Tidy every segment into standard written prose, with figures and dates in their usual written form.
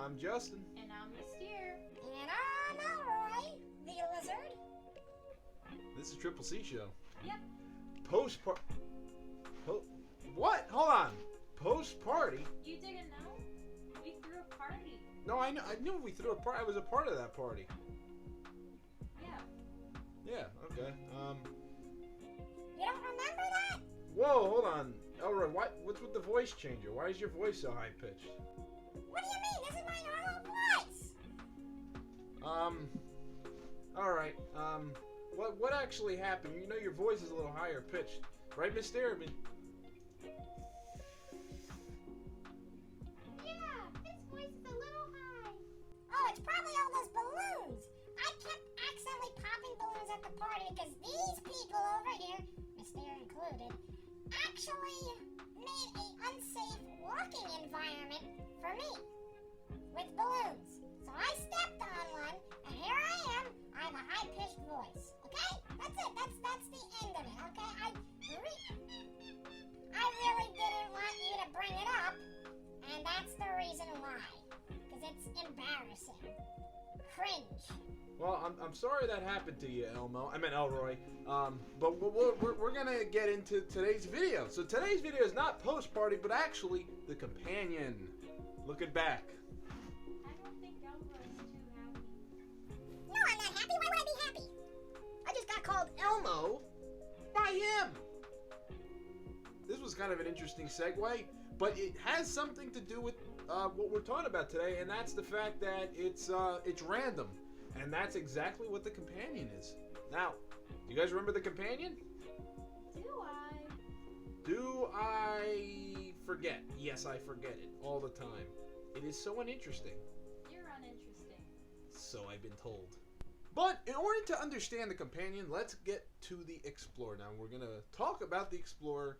I'm Justin. And I'm Mystere. And I'm Elroy, the lizard. This is Triple C Show. Yep. What? Hold on. Post-party? You didn't know? We threw a party. No, I knew we threw a party. I was a part of that party. Yeah. Yeah, okay. You don't remember that? Whoa, hold on. Elroy, what's with the voice changer? Why is your voice so high-pitched? What do you mean? This is my normal voice. Alright, what actually happened? You know your voice is a little higher pitched. Right, Miss Derby? Yeah, his voice is a little high. Oh, it's probably all those balloons. I kept accidentally popping balloons at the party because these people over here, Mystere included, actually made an unsafe walking environment for me with balloons. So I stepped on one, and here I am. I have a high-pitched voice. Okay? That's it. That's the end of it. Okay? I really didn't want you to bring it up, and that's the reason why. Because it's embarrassing. Cringe. Well, I'm sorry that happened to you, Elroy. But we're gonna get into today's video. So today's video is not post-party, but actually the companion. Looking back. I don't think Elroy's too happy. No, I'm not happy. Why would I be happy? I just got called Elmo by him. This was kind of an interesting segue, but it has something to do with what we're talking about today, and that's the fact that it's random, and that's exactly what the companion is. Now, do you guys remember the companion? Do I? Do I forget? Yes, I forget it all the time. It is so uninteresting. You're uninteresting. So I've been told. But in order to understand the companion, let's get to the Explorer. Now, we're going to talk about the Explorer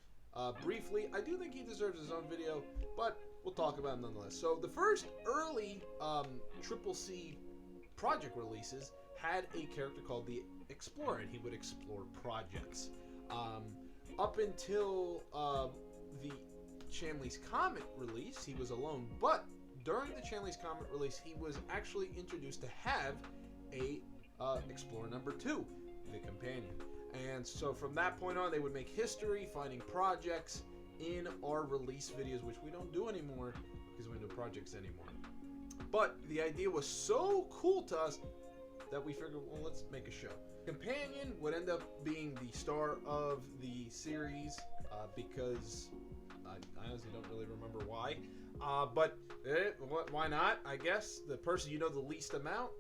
briefly. I do think he deserves his own video, but we'll talk about him nonetheless. So the first early Triple C project releases had a character called the Explorer, and he would explore projects. Up until the Chanley's Comet release, he was alone, but during the Chanley's Comet release, he was actually introduced to have a Explorer number 2, the companion. And so from that point on, they would make history finding projects in our release videos, which we don't do anymore because we don't do projects anymore. But the idea was so cool to us that we figured, well, let's make a show. Companion would end up being the star of the series because I honestly don't really remember why. But why not? I guess the person you know the least amount,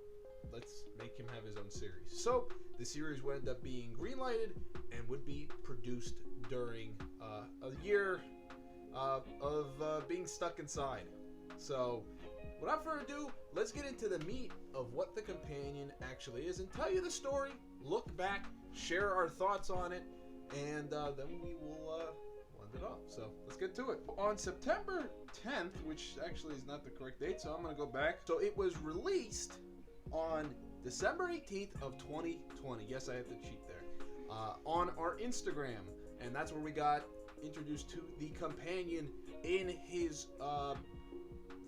let's make him have his own series. So the series would end up being greenlighted and would be produced during a year of being stuck inside. So without further ado, let's get into the meat of what the companion actually is and tell you the story, look back, share our thoughts on it, and then we will end it off. So let's get to it. On September 10th, which actually is not the correct date, so I'm going to go back. So it was released on December 18th of 2020. Yes, I have to cheat there. On our Instagram, and that's where we got introduced to the companion in his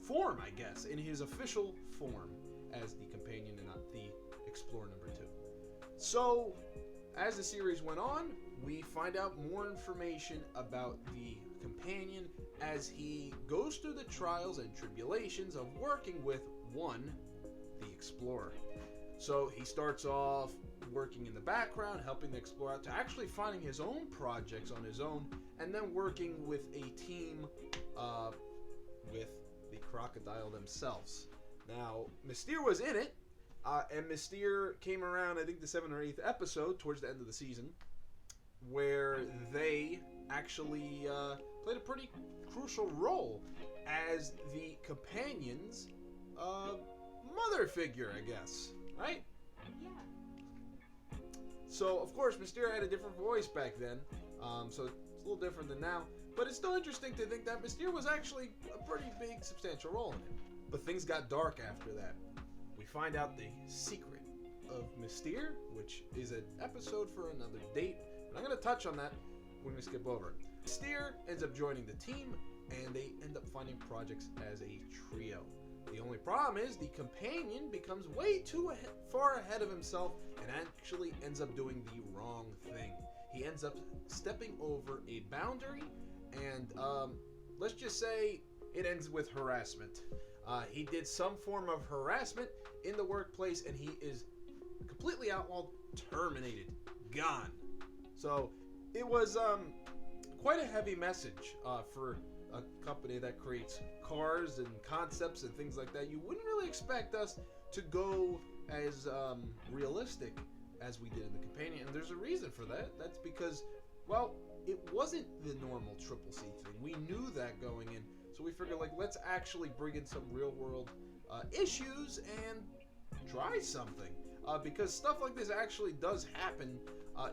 form, I guess, in his official form as the companion and not the Explorer number 2. So, as the series went on, we find out more information about the companion as he goes through the trials and tribulations of working with the Explorer. So he starts off working in the background, helping the Explorer out, to actually finding his own projects on his own, and then working with a team with the crocodile themselves. Now, Mystere was in it, and Mystere came around, I think, the 7th or 8th episode, towards the end of the season, where they actually played a pretty crucial role as the companion's mother figure, I guess, right? Yeah. So, of course, Mystere had a different voice back then, so it's a little different than now, but it's still interesting to think that Mystere was actually a pretty big, substantial role in it. But things got dark after that. We find out the secret of Mystere, which is an episode for another date. I'm not going to touch on that. We're going to skip over it. Mystere ends up joining the team, and they end up finding projects as a trio. The only problem is the companion becomes way too far ahead of himself and actually ends up doing the wrong thing. He ends up stepping over a boundary, and let's just say it ends with harassment. He did some form of harassment in the workplace, and he is completely outlawed, terminated, gone. So it was quite a heavy message for a company that creates cars and concepts and things like that. You wouldn't really expect us to go as realistic as we did in the companion, and there's a reason for that. That's because, well, it wasn't the normal Triple C thing. We knew that going in, so we figured, like, let's actually bring in some real world issues and try something, because stuff like this actually does happen.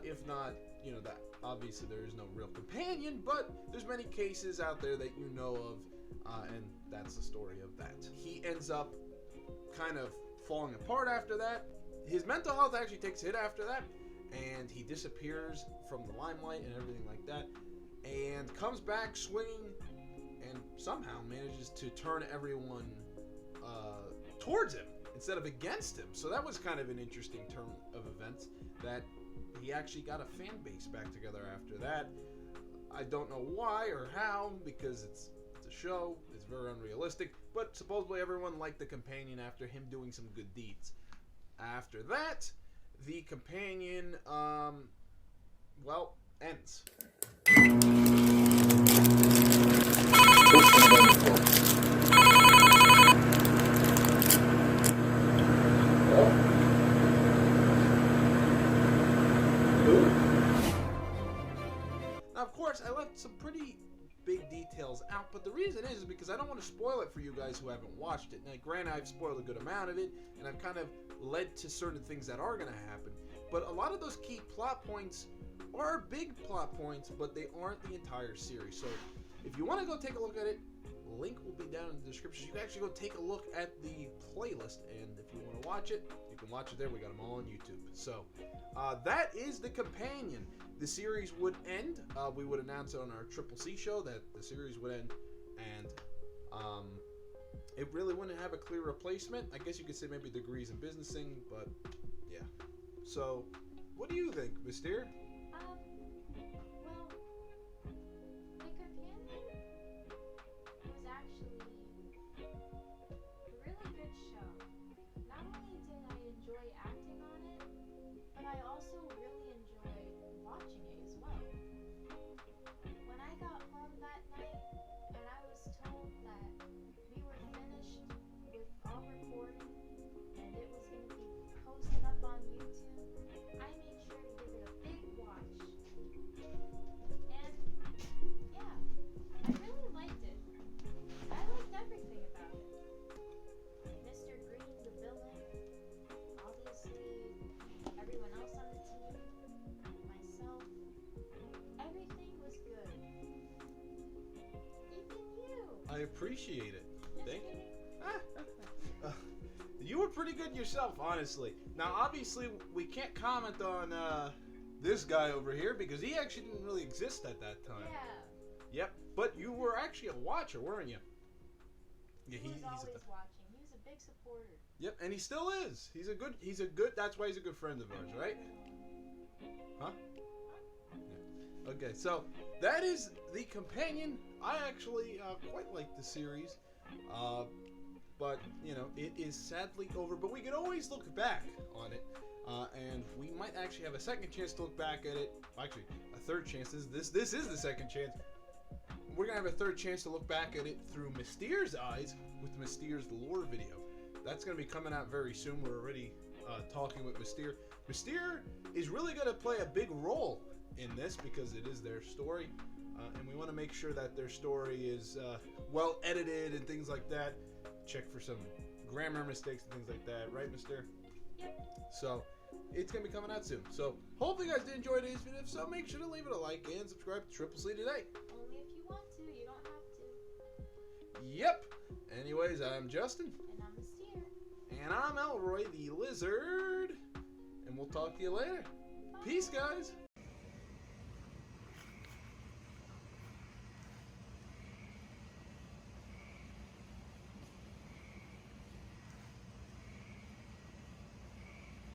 If not, you know, that obviously there is no real companion, but there's many cases out there that you know of, and that's the story of that. He ends up kind of falling apart after that. His mental health actually takes a hit after that, and he disappears from the limelight and everything like that, and comes back swinging, and somehow manages to turn everyone towards him instead of against him. So that was kind of an interesting turn of events, that he actually got a fan base back together after that. I don't know why or how, because it's a show, it's very unrealistic, but supposedly everyone liked the companion after him doing some good deeds. After that, the companion, well, ends. Now, of course, I left some pretty big details out, but the reason is because I don't want to spoil it for you guys who haven't watched it. Now, granted, I've spoiled a good amount of it, and I've kind of led to certain things that are going to happen, but a lot of those key plot points are big plot points, but they aren't the entire series. So if you want to go take a look at it, link will be down in the description. You can actually go take a look at the playlist, and if you want to watch it, you can watch it there. We got them all on YouTube. So that is the companion. The series would end. We would announce it on our Triple C show that the series would end, and it really wouldn't have a clear replacement. I guess you could say maybe Degrees in Business thing, but yeah. So what do you think, Mystere? Well, the companion was actually a really good show. Not only did I enjoy acting on it, but I also really enjoyed watching it as well. When I got home that night and I was told that we were finished with all recording and it was going to be posted up on YouTube, I made sure to give it a big watch. And yeah, I really liked it. I liked everything about it. Mr. Green, the villain, obviously everyone else on the team, myself, everything was good. Even you. I appreciate it. Just Thank you. kidding. You were pretty good yourself, honestly. Now, obviously, we can't comment on this guy over here because he actually didn't really exist at that time. Yeah. Yep, but you were actually a watcher, weren't you? Yeah, He was always watching. He was a big supporter. Yep, and he still is. He's a good. That's why he's a good friend of ours, right? Huh? Yeah. Okay, so that is the companion. I actually quite like the series, but you know it is sadly over. But we can always look back on it, and we might actually have a second chance to look back at it. Actually, a third chance. This is the second chance. We're gonna have a third chance to look back at it through Mystere's eyes with Mystere's lore video. That's gonna be coming out very soon. We're already talking with Mystere. Mystere is really gonna play a big role in this because it is their story, and we want to make sure that their story is well edited and things like that. Check for some grammar mistakes and things like that, right, Mystere? Yep. So it's gonna be coming out soon. So hopefully you guys did enjoy today's video. If so, make sure to leave it a like and subscribe to Triple C today. Only if you want to. You don't have to. Yep. Anyways, I'm Justin. And I'm Mystere. And I'm Elroy the Lizard. And we'll talk to you later. Bye. Peace, guys.